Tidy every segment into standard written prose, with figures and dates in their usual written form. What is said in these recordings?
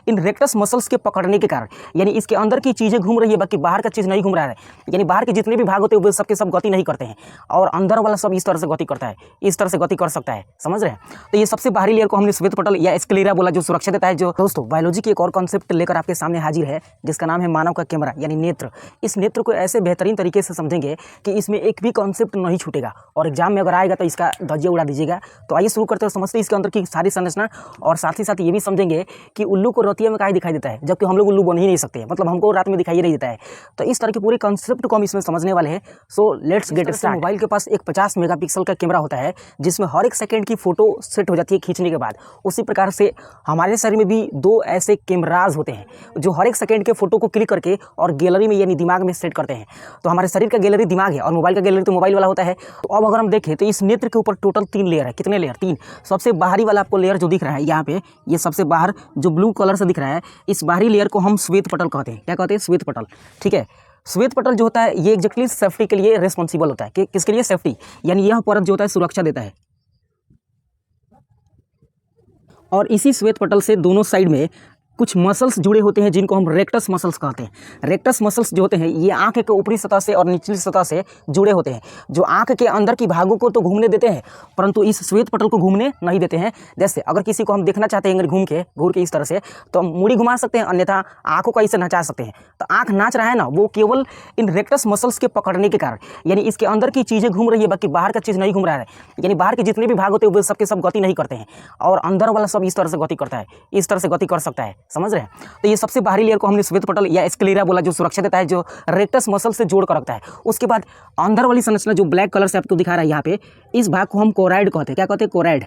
इन rectus muscles के पकड़ने के कारण, यानी इसके अंदर की चीज़ें घूम रही है, बाकी बाहर का चीज़ नहीं घूम रहा है। यानी बाहर के जितने भी भाग होते हैं वो सबके सब गति नहीं करते हैं, और अंदर वाला सब इस तरह से गति करता है, इस तरह से गति कर सकता है। समझ रहे हैं? तो ये सबसे बाहरी लेयर को हमने श्वेत पटल या स्क्लेरा बोला, जो सुरक्षा देता है। जो दोस्तों बायोलॉजी की एक और कॉन्सेप्ट लेकर आपके सामने हाजिर है, जिसका नाम है मानव का कैमरा यानी नेत्र। इस नेत्र को ऐसे बेहतरीन तरीके से समझेंगे कि इसमें एक भी कॉन्सेप्ट नहीं छूटेगा, और एग्जाम में अगर आएगा तो इसका धज्जियां उड़ा दीजिएगा। तो आइए शुरू करते हैं, समझते हैं इसके अंदर की सारी संरचना, और साथ ही साथ ये भी समझेंगे कि उल्लू को रतिया में काहे दिखाई देता है, जबकि हम लोग उल्लू बन ही नहीं सकते, मतलब हमको रात में दिखाई ही नहीं देता है। तो इस तरह के पूरे कॉन्सेप्ट को हम इसमें समझने वाले हैं। So let's get start. Mobile के पास एक 50 मेगापिक्सल का कैमरा होता है, जिसमें हर एक सेकंड की फोटो सेट हो जाती है खींचने के बाद। उसी प्रकार से हमारे शरीर में भी दो ऐसे कैमराज होते हैं, जो हर एक सेकंड के फोटो को क्लिक करके और गैलरी में यानी दिमाग में सेट करते हैं। तो हमारे शरीर का गैलरी दिमाग है, और मोबाइल का गैलरी तो मोबाइल वाला होता है। तो अब अगर हम देखें तो इस नेत्र के ऊपर टोटल 3 लेयर है। कितने लेयर? 3। सबसे बाहरी वाला आपको लेयर जो दिख रहा है यहाँ पे, ये सबसे बाहर जो ब्लू कलर से दिख रहा है, इस बाहरी लेयर को हम श्वेत पटल कहते हैं। क्या कहते हैं? श्वेत पटल। ठीक है। श्वेत पटल जो होता है ये एग्जैक्टली सेफ्टी के लिए रिस्पॉन्सिबल होता है। कि किसके लिए? सेफ्टी, यानी यह परत जो होता है सुरक्षा देता है। और इसी श्वेत पटल से दोनों साइड में कुछ मसल्स जुड़े होते हैं, जिनको हम रेक्टस मसल्स कहते हैं। रेक्टस मसल्स जो होते हैं ये आंख के ऊपरी सतह से और निचली सतह से जुड़े होते हैं, जो आंख के अंदर की भागों को तो घूमने देते हैं, परंतु इस श्वेत पटल को घूमने नहीं देते हैं। जैसे अगर किसी को हम देखना चाहते हैं अगर घूर के इस तरह से, तो हम मुड़ी घुमा सकते हैं, अन्यथा आंखों का इसे नचा सकते हैं। तो आंख नाच रहा है ना, वो केवल इन रेक्टस मसल्स के पकड़ने के कारण, यानी इसके अंदर की चीज़ें घूम रही है, बाकी बाहर का चीज़ नहीं घूम रहा है। यानी बाहर के जितने भी भाग होते हैं वो सबके सब गति नहीं करते हैं, और अंदर वाला सब इस तरह से गति करता है, इस तरह से गति कर सकता है। समझ रहे हैं? तो ये सबसे बाहरी लेयर को हमने श्वेत पटल या स्क्लेरा बोला, जो सुरक्षा देता है, जो रेक्टस मसल से जोड़ कर रखता है। उसके बाद अंदर वाली संरचना जो ब्लैक कलर से आपको दिखा रहा है यहाँ पे, इस भाग को हम कोराइड कहते हैं। क्या कहते हैं? कोराइड।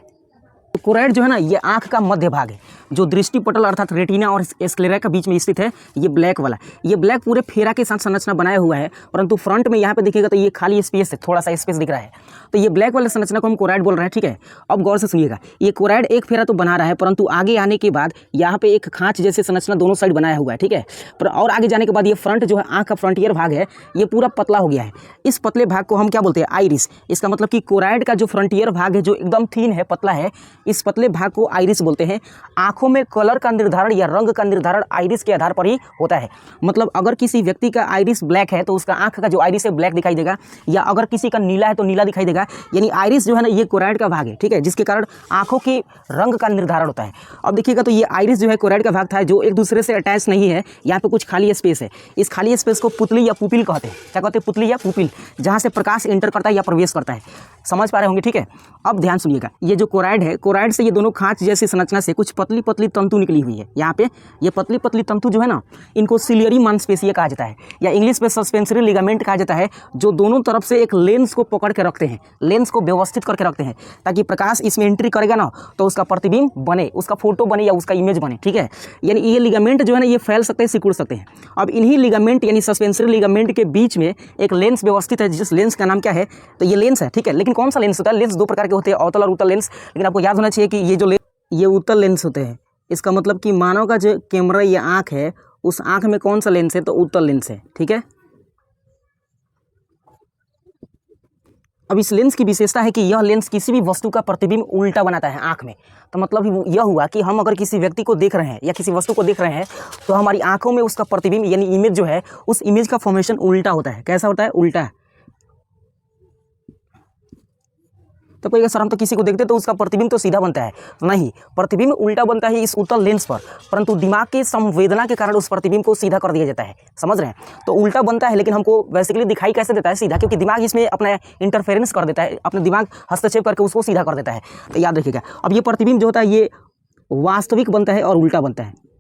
तो कोराइड जो है ना, ये आंख का मध्य भाग है, जो दृष्टि पटल अर्थात रेटिना और स्क्लेरा के बीच में स्थित है। ये ब्लैक वाला, ये ब्लैक पूरे फेरा के साथ संरचना बनाया हुआ है, परंतु फ्रंट में यहाँ पे देखिएगा तो ये खाली स्पेस है, थोड़ा सा स्पेस दिख रहा है। तो ये ब्लैक वाले संरचना को हम कोराइड बोल रहे हैं। ठीक है। अब गौर से सुनिएगा, ये कोराइड एक फेरा तो बना रहा है, परंतु आगे आने के बाद यहाँ पे एक खांच जैसे संरचना दोनों साइड बनाया हुआ है। ठीक है। पर और आगे जाने के बाद ये फ्रंट जो है, आंख का फ्रंटियर भाग है, ये पूरा पतला हो गया है। इस पतले भाग को हम क्या बोलते हैं? आइरिस। इसका मतलब कि कोराइड का जो फ्रंटियर भाग है, जो एकदम थीन है, पतला है, इस पतले भाग को आइरिस बोलते हैं। आंखों में कलर का निर्धारण या रंग का निर्धारण आइरिस के आधार पर ही होता है। मतलब अगर किसी व्यक्ति का आइरिस ब्लैक है तो उसका आंख का जो आइरिस है ब्लैक दिखाई देगा, या अगर किसी का नीला है तो नीला दिखाई देगा। यानी आइरिस जो है ना, ये कोराइड का भाग है। ठीक है। जिसके कारण आंखों की रंग का निर्धारण होता है। अब देखिएगा तो ये आइरिस जो है कोराइड का भाग था, जो एक दूसरे से अटैच नहीं है। यहाँ पे कुछ खाली स्पेस है, इस खाली स्पेस को पुतली या पुपिल कहते हैं। क्या कहते हैं? पुतली या पुपिल, जहाँ से प्रकाश इंटर करता है या प्रवेश करता है। समझ पा रहे होंगे? ठीक है। अब ध्यान सुनिएगा, ये जो कोराइड है, कोराइड से ये दोनों खांच जैसी संरचना से कुछ पतली पतली तंतु निकली हुई है। यहाँ पे ये पतली पतली तंतु जो है ना, इनको सिलियरी मांसपेशियां कहा जाता है, या इंग्लिश में सस्पेंसरी लिगामेंट कहा जाता है, जो दोनों तरफ से एक लेंस को पकड़ के रखते हैं, लेंस को व्यवस्थित करके रखते हैं, ताकि प्रकाश इसमें एंट्री करेगा ना तो उसका प्रतिबिंब बने, उसका फोटो बने या उसका इमेज बने। ठीक है। यानी ये लिगामेंट जो है ना, ये फैल सकते हैं, सिकुड़ सकते हैं। अब इन्हीं लिगामेंट यानी सस्पेंसरी लिगामेंट के बीच में एक लेंस व्यवस्थित है, जिस लेंस का नाम क्या है? तो ये लेंस है। ठीक है। लेकिन कौन सा लेंस होता है? लेंस दो प्रकार के होते हैं, अवतल और उत्तल लेंस। लेकिन आपको याद होना चाहिए कि ये जो ये उत्तल लेंस होते हैं। इसका मतलब कि मानव का जो कैमरा या आँख है, उस आँख में कौन सा लेंस है? तो उत्तल लेंस है। ठीक है। अब इस लेंस की विशेषता है कि यह लेंस किसी भी वस्तु का प्रतिबिंब उल्टा बनाता है आँख में। तो मतलब यह हुआ कि हम अगर किसी व्यक्ति को देख रहे हैं या किसी वस्तु को देख रहे हैं, तो हमारी आँखों में उसका प्रतिबिंब यानी इमेज जो है, उस इमेज का फॉर्मेशन उल्टा होता है। कैसा होता है? उल्टा। तो कोई सर हम तो किसी को देखते तो उसका प्रतिबिंब तो सीधा बनता है, नहीं, प्रतिबिंब उल्टा बनता है इस उत्तल लेंस पर, परंतु दिमाग की संवेदना के कारण उस प्रतिबिंब को सीधा कर दिया जाता है। समझ रहे हैं? तो उल्टा बनता है, लेकिन हमको बेसिकली दिखाई कैसे देता है? सीधा, क्योंकि दिमाग इसमें अपना इंटरफेरेंस कर देता है, अपना दिमाग हस्तक्षेप करके उसको सीधा कर देता है। तो याद रखिएगा। अब ये प्रतिबिंब जो होता है ये वास्तविक बनता है और उल्टा बनता है।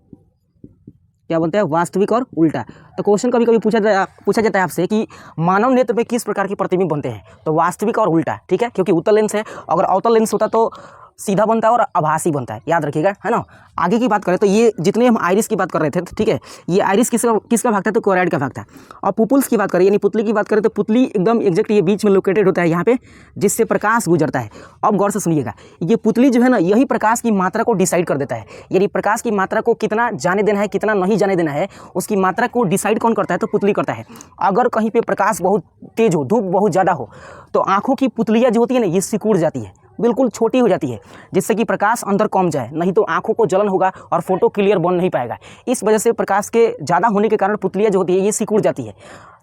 क्या बनता है? वास्तविक और उल्टा। तो क्वेश्चन कभी कभी पूछा जाता है आपसे कि मानव नेत्र में किस प्रकार के प्रतिबिंब बनते हैं? तो वास्तविक और उल्टा। ठीक है। क्योंकि उत्तल लेंस है, अगर अवतल लेंस होता तो सीधा बनता है और आभासी बनता है। याद रखिएगा, है ना। आगे की बात करें तो ये जितने हम आइरिस की बात कर रहे थे, ठीक है, ये आइरिस किसका भाग था? तो कोराइड का भाग था। और पुपुल्स की बात करें यानी पुतली की बात करें तो पुतली एकदम एग्जैक्ट ये बीच में लोकेटेड होता है यहाँ पे, जिससे प्रकाश गुजरता है। अब गौर से सुनिएगा, ये पुतली जो है ना, यही प्रकाश की मात्रा को डिसाइड कर देता है। यानी प्रकाश की मात्रा को कितना जाने देना है, कितना नहीं जाने देना है, उसकी मात्रा को डिसाइड कौन करता है? तो पुतली करता है। अगर कहीं पर प्रकाश बहुत तेज हो, धूप बहुत ज़्यादा हो, तो आँखों की पुतलियाँ जो होती है ना, ये सिकुड़ जाती है, बिल्कुल छोटी हो जाती है, जिससे कि प्रकाश अंदर कम जाए, नहीं तो आंखों को जलन होगा और फोटो क्लियर बन नहीं पाएगा। इस वजह से प्रकाश के ज़्यादा होने के कारण पुतलियाँ जो होती है ये सिकुड़ जाती है।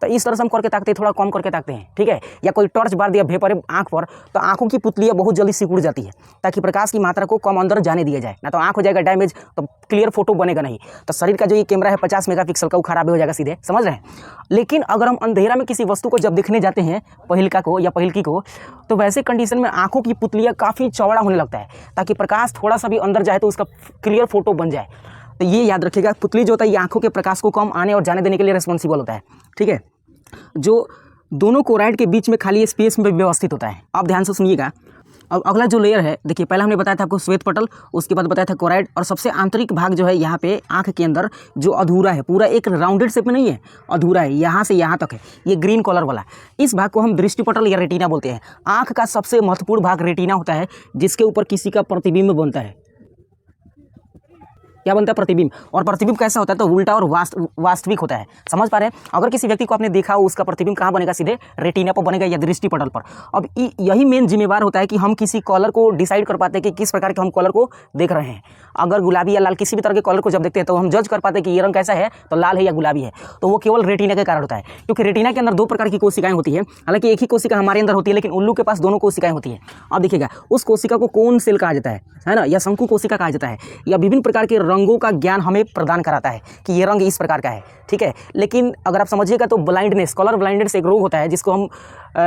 तो इस तरह से हम करके ताकते हैं, थोड़ा कम करके ताकते हैं, ठीक है। या कोई टॉर्च बार दिया भेपर आँख पर, तो आँखों की पुतलियाँ बहुत जल्दी सिकुड़ जाती है, ताकि प्रकाश की मात्रा को कम अंदर जाने दिया जाए, ना तो आँख हो जाएगा डैमेज, तो क्लियर फोटो बनेगा नहीं। तो शरीर का जो ये कैमरा है 50 मेगापिक्सल का, वो खराब हो जाएगा सीधे, समझ रहे हैं। लेकिन अगर हम अंधेरा में किसी वस्तु को जब देखने जाते हैं, पहिलका को या पहिलकी को, तो वैसे कंडीशन में आँखों की पुतलियाँ काफ़ी चौड़ा होने लगता है, ताकि प्रकाश थोड़ा सा भी अंदर जाए तो उसका क्लियर फोटो बन जाए। तो ये याद रखिएगा, पुतली जो होता है ये आँखों के प्रकाश को कम आने और जाने देने के लिए रिस्पॉन्सिबल होता है, ठीक है, जो दोनों कोराइड के बीच में खाली स्पेस में व्यवस्थित होता है। आप ध्यान से सुनिएगा। अब अगला जो लेयर है, देखिए पहला हमने बताया था आपको श्वेत पटल, उसके बाद बताया था कोराइड, और सबसे आंतरिक भाग जो है यहाँ पे आंख के अंदर जो अधूरा है, पूरा एक राउंडेड शेप में नहीं है, अधूरा है, यहाँ से यहाँ तक है, ये ग्रीन कलर वाला, इस भाग को हम दृष्टि पटल या रेटिना बोलते हैं। आंख का सबसे महत्वपूर्ण भाग रेटिना होता है, जिसके ऊपर किसी का प्रतिबिंब बनता है। क्या बनता है? प्रतिबिंब। और प्रतिबिंब कैसा होता है? तो उल्टा और वास्तविक होता है। समझ पा रहे हैं? अगर किसी व्यक्ति को आपने देखा हो, उसका प्रतिबिंब कहाँ बनेगा? सीधे रेटिना पर बनेगा या दृष्टि पटल पर। अब यही मेन जिम्मेवार होता है कि हम किसी कलर को डिसाइड कर पाते हैं कि किस प्रकार के हम कलर को देख रहे हैं। अगर गुलाबी या लाल किसी भी तरह के कलर को जब देखते हैं तो हम जज कर पाते हैं कि ये रंग कैसा है, तो लाल है या गुलाबी है। तो वो केवल रेटिना के कारण होता है, क्योंकि रेटिना के अंदर दो प्रकार की कोशिकाएं होती है। हालांकि एक ही कोशिका हमारे अंदर होती है, लेकिन उल्लू के पास दोनों कोशिकाएं होती है। अब देखिएगा, उस कोशिका को कोन सेल कहा जाता है ना, या शंकु कोशिका कहा जाता है, या विभिन्न प्रकार के रंगों का ज्ञान हमें प्रदान कराता है कि ये रंग इस प्रकार का है, ठीक है। लेकिन अगर आप समझिएगा तो ब्लाइंडनेस, कलर ब्लाइंडनेस एक रोग होता है जिसको हम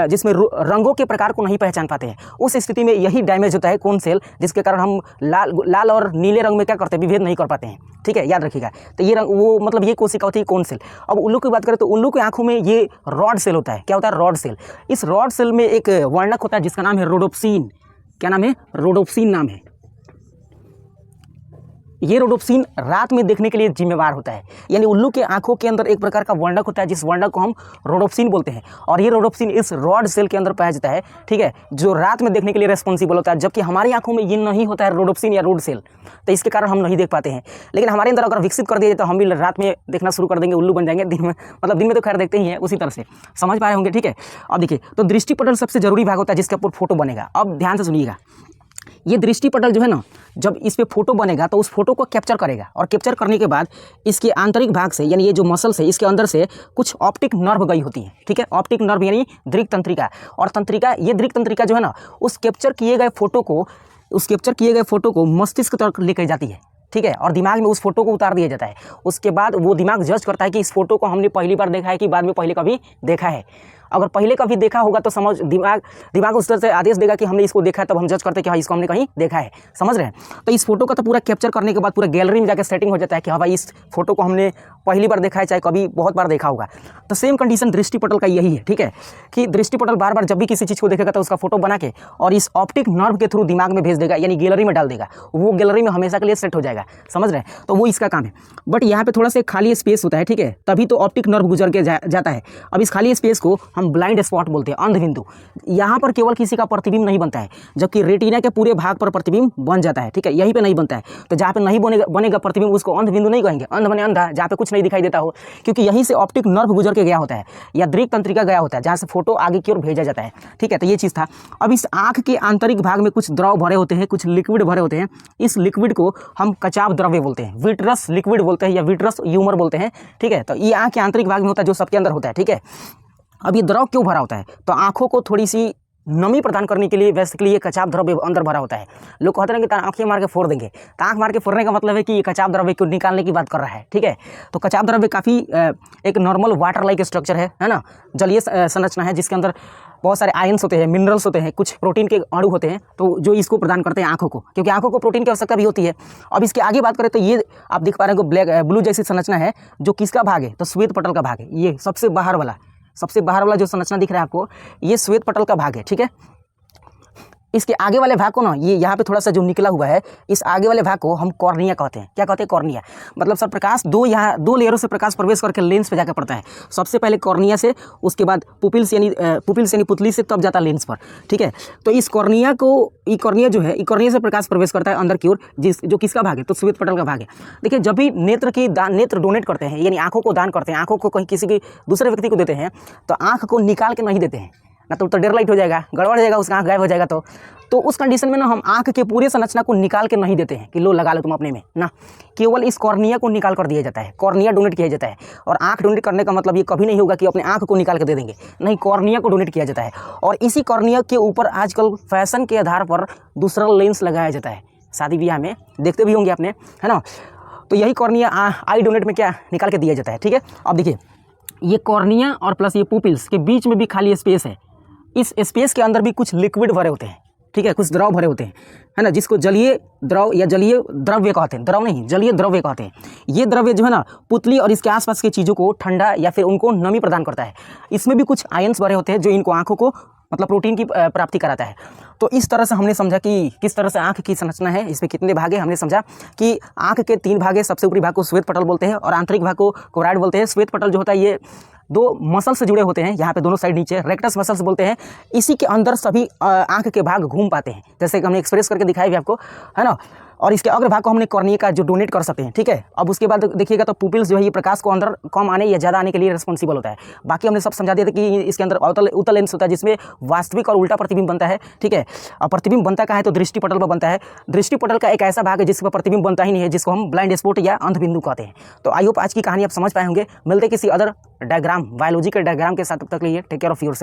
जिसमें रंगों के प्रकार को नहीं पहचान पाते हैं। उस स्थिति में यही डैमेज होता है कोन सेल, जिसके कारण हम लाल और नीले रंग में क्या करते हैं? विभेद नहीं कर पाते हैं, ठीक है, याद रखिएगा। तो ये रंग, वो मतलब ये कोशिका होती है कोन सेल। अब उल्लू की बात करें तो उल्लू की आंखों में ये रॉड सेल होता है। क्या होता है? Rod cell. इस रॉड सेल में एक वर्णक होता है जिसका नाम है रोडोप्सिन। क्या नाम है? रोडोप्सिन नाम है। ये रोडोप्सिन रात में देखने के लिए जिम्मेवार होता है। यानी उल्लू के आंखों के अंदर एक प्रकार का वर्णक होता है, जिस वर्णक को हम रोडोप्सिन बोलते हैं, और ये रोडोप्सिन इस रॉड सेल के अंदर पाया जाता है, ठीक है, जो रात में देखने के लिए रेस्पॉन्सिबल होता है। जबकि हमारी आंखों में ये नहीं होता है रोडोप्सिन या रोड सेल, तो इसके कारण हम नहीं देख पाते हैं। लेकिन हमारे अंदर अगर विकसित कर दिया जाए तो हम भी रात में देखना शुरू कर देंगे, उल्लू बन जाएंगे। दिन में, मतलब दिन में तो खैर देखते ही हैं, उसी तरह से समझ पाए होंगे, ठीक है। अब देखिए, तो दृष्टि पटल सबसे जरूरी भाग होता है जिसके ऊपर फोटो बनेगा। अब ध्यान से सुनिएगा, ये दृष्टि पटल जो है ना, जब इस पे फोटो बनेगा तो उस फोटो को कैप्चर करेगा, और कैप्चर करने के बाद इसके आंतरिक भाग से, यानी ये जो मसल्स है, इसके अंदर से कुछ ऑप्टिक नर्व गई होती है, ठीक है। ऑप्टिक नर्व यानी दृक तंत्रिका, और तंत्रिका, ये दृक तंत्रिका जो है ना, उस कैप्चर किए गए फोटो को मस्तिष्क तक लेकर जाती है, ठीक है, और दिमाग में उस फोटो को उतार दिया जाता है। उसके बाद वो दिमाग जज करता है कि इस फोटो को हमने पहली बार देखा है कि बाद में पहले कभी देखा है। अगर पहले कभी देखा होगा तो समझ दिमाग उस तरह से आदेश देगा कि हमने इसको देखा है, तब हम जज करते हैं कि हाँ इसको हमने कहीं देखा है। समझ रहे हैं? तो इस फोटो का तो पूरा कैप्चर करने के बाद पूरा गैलरी में जाकर सेटिंग हो जाता है कि हाँ भाई इस फोटो को हमने पहली बार देखा है, चाहे कभी बहुत बार देखा होगा। तो सेम कंडीशन दृष्टि पटल का यही है, ठीक है, कि दृष्टि पटल बार बार जब भी किसी चीज़ को देखेगा तो उसका फोटो बना के और इस ऑप्टिक नर्व के थ्रू दिमाग में भेज देगा, यानी गैलरी में डाल देगा। वो गैलरी में हमेशा के लिए सेट हो जाएगा। समझ रहे हैं? तो वो इसका काम है। बट यहाँ पे थोड़ा सा खाली स्पेस होता है, ठीक है, तभी तो ऑप्टिक नर्व गुजर के जाता है। अब इस खाली स्पेस को हम ब्लाइंड स्पॉट बोलते हैं, अंध बिंदु। यहाँ पर केवल किसी का प्रतिबिंब नहीं बनता है, जबकि रेटिना के पूरे भाग पर प्रतिबिंब बन जाता है, ठीक है। यहीं पे नहीं बनता है, तो जहाँ पे नहीं बनेगा प्रतिबिंब उसको अंध बिंदु नहीं कहेंगे। अंध बने अंधा, जहाँ पे कुछ नहीं दिखाई देता हो, क्योंकि यहीं से ऑप्टिक नर्व गुजर के गया होता है, या दृक तंत्रिका गया होता है, जहाँ से फोटो आगे की ओर भेजा जाता है, ठीक है। तो ये चीज़ था। अब इस आँख के आंतरिक भाग में कुछ द्रव भरे होते हैं, कुछ लिक्विड भरे होते हैं। इस लिक्विड को हम कचाव द्रव्य बोलते हैं, विट्रस लिक्विड बोलते हैं, या विट्रस ह्यूमर बोलते हैं, ठीक है। तो ये आँख के आंतरिक भाग में होता है, जो सबके अंदर होता है, ठीक है। अब ये द्रव क्यों भरा होता है? तो आँखों को थोड़ी सी नमी प्रदान करने के लिए बेसिकली ये कचाव द्रव्य अंदर भरा होता है। लोग कहते हैं कि आँखें मार के फोड़ देंगे, तो आँख मार के फोड़ने का मतलब है कि ये कचाव द्रव्य को निकालने की बात कर रहा है, ठीक है। तो कचाव द्रव्य काफ़ी एक नॉर्मल वाटर लाइक स्ट्रक्चर है ना, जलीय संरचना है, जिसके अंदर बहुत सारे आयन्स होते हैं, मिनरल्स होते हैं, कुछ प्रोटीन के अणु होते हैं, तो जो इसको प्रदान करते हैं आँखों को, क्योंकि आँखों को प्रोटीन की आवश्यकता भी होती है। अब इसके आगे बात करें तो ये आप देख पा रहे हैं ब्लू जैसी संरचना है, जो किसका भाग है? तो श्वेत पटल का भाग है। ये सबसे बाहर वाला जो संरचना दिख रहा है आपको, ये श्वेत पटल का भाग है, ठीक है। इसके आगे वाले भाग को ना, ये यहाँ पे थोड़ा सा जो निकला हुआ है, इस आगे वाले भाग को हम कॉर्निया कहते हैं। क्या कहते हैं? कॉर्निया। मतलब सर प्रकाश दो लेयरों से प्रकाश प्रवेश करके लेंस पे जाकर पड़ता है। सबसे पहले कॉर्निया से, उसके बाद पुपिल्स यानी पुतली से, तब जाता है लेंस पर, ठीक है। तो इस कॉर्निया जो है, कॉर्निया से प्रकाश प्रवेश करता है अंदर की ओर, जो किसका भाग है? तो श्वेत पटल का भाग है। देखिए, जब भी नेत्र डोनेट करते हैं, यानी आंखों को दान करते हैं, आंखों को कहीं किसी दूसरे व्यक्ति को देते हैं, तो आंख को निकाल के नहीं देते हैं, ना तो डेयर लाइट हो जाएगा, गड़बड़ हो जाएगा, उसका आँख गायब हो जाएगा। तो उस कंडीशन में ना हम आँख के पूरे संरचना को निकाल के नहीं देते हैं कि लो लगा लो तुम अपने में ना, केवल इस कॉर्निया को निकाल कर दिया जाता है, कॉर्निया डोनेट किया जाता है। और आँख डोनेट करने का मतलब ये कभी नहीं होगा कि अपने आँख को निकाल कर दे देंगे, नहीं, कॉर्निया को डोनेट किया जाता है। और इसी कॉर्निया के ऊपर आजकल फैशन के आधार पर दूसरा लेंस लगाया जाता है, शादी ब्याह में देखते भी होंगे आपने, है ना। तो यही कॉर्निया आई डोनेट में क्या निकाल के दिया जाता है, ठीक है। अब देखिए ये कॉर्निया और प्लस ये पुपिल्स के बीच में भी खाली स्पेस है, इस स्पेस के अंदर भी कुछ लिक्विड भरे होते हैं, ठीक है, कुछ द्रव भरे होते हैं, है ना, जिसको जलीय द्रव या जलीय द्रव्य कहते हैं, द्रव नहीं जलीय द्रव्य कहते हैं। ये द्रव्य जो है ना पुतली और इसके आसपास की चीज़ों को ठंडा या फिर उनको नमी प्रदान करता है। इसमें भी कुछ आयंस भरे होते हैं जो इनको आँखों को मतलब प्रोटीन की प्राप्ति कराता है। तो इस तरह से हमने समझा कि किस तरह से आँख की संरचना है, इसमें कितने भाग हैं। हमने समझा कि आँख के 3 भाग हैं, सबसे ऊपरी भाग को श्वेत पटल बोलते हैं और आंतरिक भाग को कोराइड बोलते हैं। श्वेत पटल जो होता है ये 2 मसल से जुड़े होते हैं, यहाँ पे दोनों साइड नीचे रेक्टस मसल्स बोलते हैं। इसी के अंदर सभी आँख के भाग घूम पाते हैं, जैसे कि हमने एक्सप्रेस करके दिखाया भी आपको, है ना। और इसके अग्र भाग को हमने कॉर्निया का जो डोनेट कर सकते हैं, ठीक है। अब उसके बाद देखिएगा तो पुपिल्स जो है ये प्रकाश को अंदर कम आने या ज़्यादा आने के लिए रिस्पॉन्सिबल होता है। बाकी हमने सब समझा दिया था कि इसके अंदर उत्तल लेंस होता है जिसमें वास्तविक और उल्टा प्रतिबिंब बनता है, ठीक है। और प्रतिबिंब बनता कहाँ है तो दृष्टि पटल पर बनता है। दृष्टि पटल का एक ऐसा भाग है जिसका प्रतिबिंब बनता ही नहीं है, जिसको हम ब्लाइंड स्पॉट या अंध बिंदु कहते हैं। तो आई होप आज की कहानी आप समझ पाए होंगे। मिलते किसी अदर डायग्राम बायोलॉजी के डायग्राम के साथ, तब तक के लिए take care of your self.